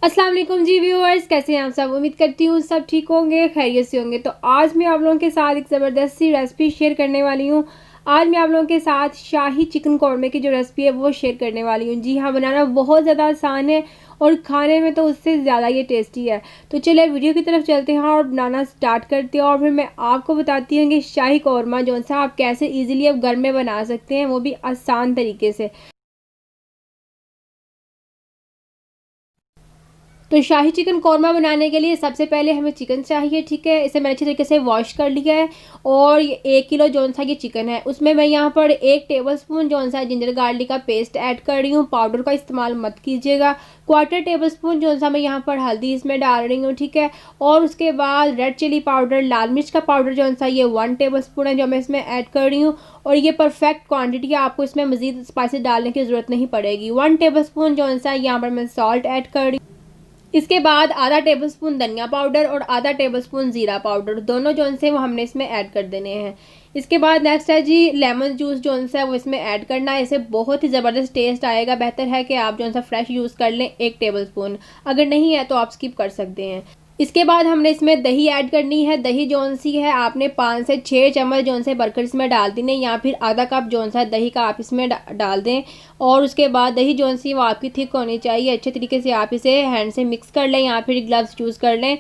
अस्सलाम वालेकुम जी व्यूअर्स, कैसे हैं आप सब। उम्मीद करती हूँ सब ठीक होंगे, खैरियत से होंगे। तो आज मैं आप लोगों के साथ एक ज़बरदस्त सी रेसिपी शेयर करने वाली हूँ। आज मैं आप लोगों के साथ शाही चिकन कौरमे की जो रेसिपी है वो शेयर करने वाली हूँ। जी हाँ, बनाना बहुत ज़्यादा आसान है और खाने में तो उससे ज़्यादा ये टेस्टी है। तो चलिए वीडियो की तरफ चलते हैं और बनाना स्टार्ट करते हैं और फिर मैं आपको बताती हूँ कि शाही कौरमा जो सा आप कैसे ईजिली अब घर में बना सकते हैं, वो भी आसान तरीके से। तो शाही चिकन कौरमा बनाने के लिए सबसे पहले हमें चिकन चाहिए, ठीक है। इसे मैंने अच्छी तरीके से वॉश कर लिया है और ये 1 किलो जौन सा ये चिकन है उसमें मैं यहाँ पर 1 टेबलस्पून जौन सा जिंजर गार्लिक का पेस्ट ऐड कर रही हूँ। पाउडर का इस्तेमाल मत कीजिएगा। 1/4 टेबलस्पून जौन सा मैं यहाँ पर हल्दी इसमें डाल रही हूँ, ठीक है। और उसके बाद रेड चिली पाउडर, लाल मिर्च का पाउडर जौन सा ये 1 टेबलस्पून है जो मैं इसमें ऐड कर रही हूँ। और ये परफेक्ट क्वांटिटी है, आपको इसमें मजीद स्पाइसेस डालने की ज़रूरत नहीं पड़ेगी। 1 टेबलस्पून जौन सा यहाँ पर मैं सॉल्ट ऐड कर रही हूँ। इसके बाद आधा टेबलस्पून धनिया पाउडर और आधा टेबलस्पून ज़ीरा पाउडर, दोनों जोन से वो हमने इसमें ऐड कर देने हैं। इसके बाद नेक्स्ट है जी लेमन जूस जोन सा है वो इसमें ऐड करना है। इससे बहुत ही ज़बरदस्त टेस्ट आएगा। बेहतर है कि आप जोन सा फ्रेश यूज़ कर लें 1 टेबलस्पून, अगर नहीं है तो आप स्किप कर सकते हैं। इसके बाद हमने इसमें दही ऐड करनी है। दही जौन सी है आपने 5 से 6 चम्मच जौन से भरकर इसमें डाल देने, या फिर आधा कप जौन सा दही का आप इसमें डाल दें। और उसके बाद दही जौन सी वो आपकी थिक होनी चाहिए। अच्छे तरीके से आप इसे हैंड से मिक्स कर लें या फिर ग्लव्स यूज़ कर लें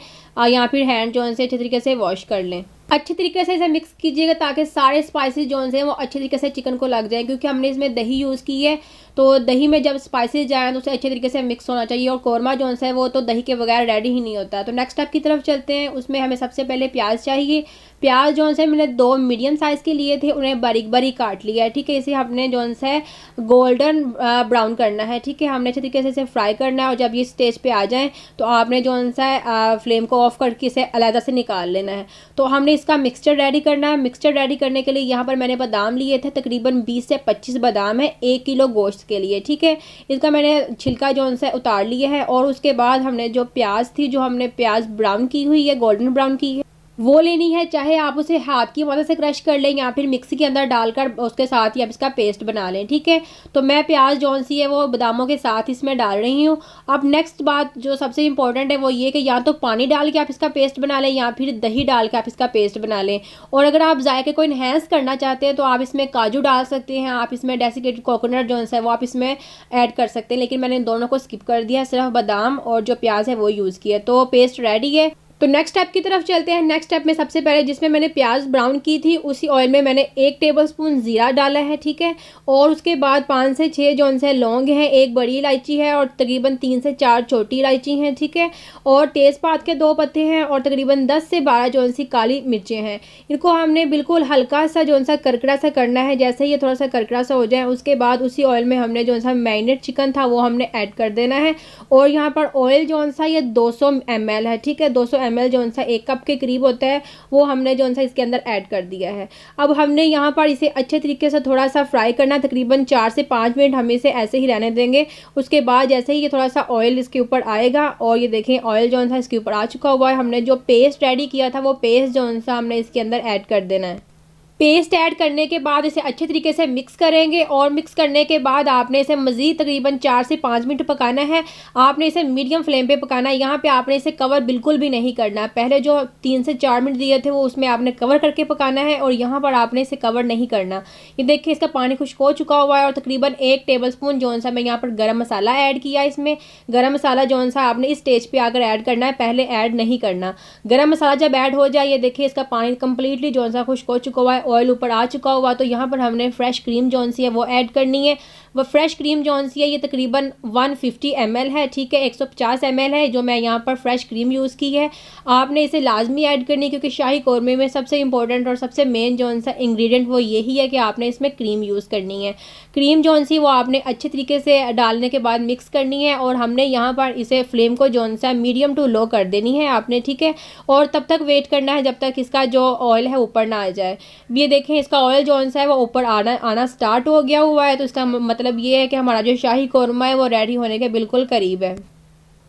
या फिर हैंड जौन से अच्छे तरीके से वॉश कर लें। अच्छे तरीके से इसे मिक्स कीजिएगा ताकि सारे स्पाइसेस जोन से वो अच्छे तरीके से चिकन को लग जाए, क्योंकि हमने इसमें दही यूज़ की है। तो दही में जब स्पाइसेस जाएँ तो उसे अच्छे तरीके से मिक्स होना चाहिए। और कौरमा जोन सा है वो तो दही के बगैर रेडी ही नहीं होता। तो नेक्स्ट स्टेप की तरफ चलते हैं। उसमें हमें सबसे पहले प्याज चाहिए। प्याज जोन से मैंने 2 मीडियम साइज़ के लिए थे, उन्हें बारीक बारीक काट लिया है, ठीक है। इसे हमने जोन से गोल्डन ब्राउन करना है, ठीक है। हमने अच्छे तरीके से इसे फ्राई करना है और जब ये स्टेज पे आ जाए तो आपने जोन सा फ्लेम को ऑफ करके इसे अलग से निकाल लेना है। तो हमने इसका मिक्सचर रेडी करना है। मिक्सचर रेडी करने के लिए यहाँ पर मैंने बादाम लिए थे, तकरीबन 20 से 25 बादाम है 1 किलो गोश्त के लिए, ठीक है। इसका मैंने छिलका जोन सा उतार लिया है। और उसके बाद हमने जो प्याज थी, जो हमने प्याज ब्राउन की हुई है, गोल्डन ब्राउन की है, वो लेनी है। चाहे आप उसे हाथ की मदद से क्रश कर लें या फिर मिक्सी के अंदर डालकर उसके साथ ही आप इसका पेस्ट बना लें, ठीक है। तो मैं प्याज जौन सी है वो बादामों के साथ इसमें डाल रही हूँ। अब नेक्स्ट बात जो सबसे इंपॉर्टेंट है वो ये कि या तो पानी डाल के आप इसका पेस्ट बना लें या फिर दही डाल के आप इसका पेस्ट बना लें। और अगर आप जायके को इन्हेंस करना चाहते हैं तो आप इसमें काजू डाल सकते हैं, आप इसमें डेसिकेटेड कोकोनट जौन सा है वो आप इसमें ऐड कर सकते हैं। लेकिन मैंने इन दोनों को स्किप कर दिया, सिर्फ बादाम और जो प्याज है वो यूज़ किया। तो पेस्ट रेडी है। तो नेक्स्ट स्टेप की तरफ चलते हैं। नेक्स्ट स्टेप में सबसे पहले जिसमें मैंने प्याज ब्राउन की थी उसी ऑयल में मैंने 1 टेबलस्पून ज़ीरा डाला है, ठीक है। और उसके बाद 5 से 6 जौन से लौंग हैं, 1 बड़ी इलायची है और तकरीबन 3 से 4 छोटी इलायची हैं, ठीक है। और तेज़पात के 2 पत्ते हैं और तकरीबन 10 से 12 जौन सी काली मिर्चें हैं। इनको हमने बिल्कुल हल्का सा जौन सा करकरा सा करना है। जैसे ये थोड़ा सा करकरा सा हो जाए उसके बाद उसी ऑयल में हमने जौन सा मैरिनेट चिकन था वो हमने ऐड कर देना है। और यहाँ पर ऑयल जौन सा ये 200 ml है, ठीक है। 200 ml जौन सा 1 कप के करीब होता है वो हमने जौन सा इसके अंदर ऐड कर दिया है। अब हमने यहाँ पर इसे अच्छे तरीके से थोड़ा सा फ्राई करना, तकरीबन 4 से 5 मिनट हम इसे ऐसे ही रहने देंगे। उसके बाद जैसे ही ये थोड़ा सा ऑयल इसके ऊपर आएगा और ये देखें ऑयल जौन सा इसके ऊपर आ चुका हुआ है, हमने जो पेस्ट रेडी किया था वो पेस्ट जौन सा हमने इसके अंदर ऐड कर देना है। पेस्ट ऐड करने के बाद इसे अच्छे तरीके से मिक्स करेंगे और मिक्स करने के बाद आपने इसे मज़ीद तकरीबन 4 से 5 मिनट पकाना है। आपने इसे मीडियम फ्लेम पे पकाना है। यहाँ पे आपने इसे कवर बिल्कुल भी नहीं करना। पहले जो 3 से 4 मिनट दिए थे वो उसमें आपने कवर करके पकाना है और यहाँ पर आपने इसे कवर नहीं करना। ये देखिए इसका पानी खुश्क हो चुका हुआ है और तकरीबन 1 टेबलस्पून जौन सा मैं यहाँ पर गर्म मसाला ऐड किया। इसमें गर्म मसाला जौन सा आपने इस स्टेज पर आकर ऐड करना है, पहले ऐड नहीं करना। गर्म मसाला जब ऐड हो जाए ये देखिए इसका पानी कम्प्लीटली जौन सा खुश्क हो चुका हुआ है, ऑयल ऊपर आ चुका हुआ। तो यहाँ पर हमने फ्रेश क्रीम जौन सी है वो ऐड करनी है। वो फ्रेश क्रीम जौन सी है ये तकरीबन 150 ml है, ठीक है। 150 ml है जो मैं यहाँ पर फ्रेश क्रीम यूज़ की है। आपने इसे लाजमी ऐड करनी है क्योंकि शाही कौरमे में सबसे इंपॉर्टेंट और सबसे मेन जौन सा इंग्रेडिएंट वो यही है कि आपने इसमें क्रीम यूज़ करनी है। क्रीम जौन सी वो आपने अच्छे तरीके से डालने के बाद मिक्स करनी है और हमने यहाँ पर इसे फ्लेम को जौन सा मीडियम टू लो कर देनी है आपने, ठीक है। और तब तक वेट करना है जब तक इसका जो ऑयल है ऊपर ना आ जाए। ये देखें इसका ऑयल जौन सा है वो ऊपर आना स्टार्ट हो गया हुआ है। तो इसका मतलब ये है कि हमारा जो शाही कौरमा है वो रेडी होने के बिल्कुल करीब है।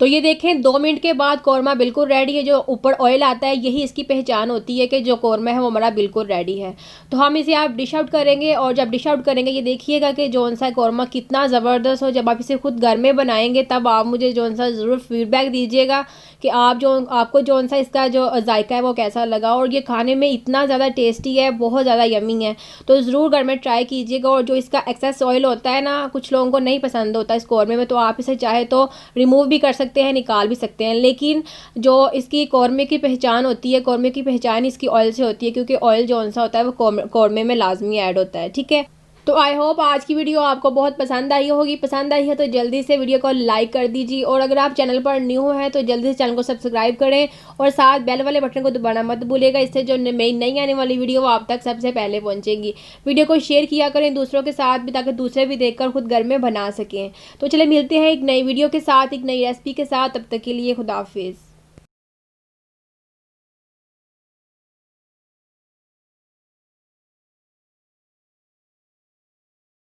तो ये देखें 2 मिनट के बाद कौरमा बिल्कुल रेडी है। जो ऊपर ऑयल आता है यही इसकी पहचान होती है कि जो कौरमा है वो हमारा बिल्कुल रेडी है। तो हम इसे आप डिश आउट करेंगे, और जब डिश आउट करेंगे ये देखिएगा कि जौन सा कौरमा कितना ज़बरदस्त हो। जब आप इसे खुद घर में बनाएंगे तब आप मुझे जौन सा ज़रूर फीडबैक दीजिएगा कि आपको जौन सा इसका जो जायका है वो कैसा लगा। और ये खाने में इतना ज़्यादा टेस्टी है, बहुत ज़्यादा यमी है, तो ज़रूर घर में ट्राई कीजिएगा। और जो इसका एक्सेस ऑयल होता है ना, कुछ लोगों को नहीं पसंद होता इस कौरमे में, तो आप इसे चाहे तो रिमूव भी कर सकते हैं, निकाल भी सकते हैं। लेकिन जो इसकी कौरमे की पहचान होती है, कौरमे की पहचान इसकी ऑयल से होती है, क्योंकि ऑयल जौन सा होता है वो कौरमे में लाजमी ऐड होता है। ठीक है, तो आई होप आज की वीडियो आपको बहुत पसंद आई होगी। पसंद आई है तो जल्दी से वीडियो को लाइक कर दीजिए, और अगर आप चैनल पर न्यू हैं तो जल्दी से चैनल को सब्सक्राइब करें, और साथ बेल वाले बटन को दबाना मत भूलिएगा। इससे जो नई आने वाली वीडियो वो आप तक सबसे पहले पहुंचेगी। वीडियो को शेयर किया करें दूसरों के साथ भी, ताकि दूसरे भी देखकर खुद घर में बना सकें। तो चले मिलते हैं एक नई वीडियो के साथ, एक नई रेसिपी के साथ। तब तक के लिए खुदा हाफिज़।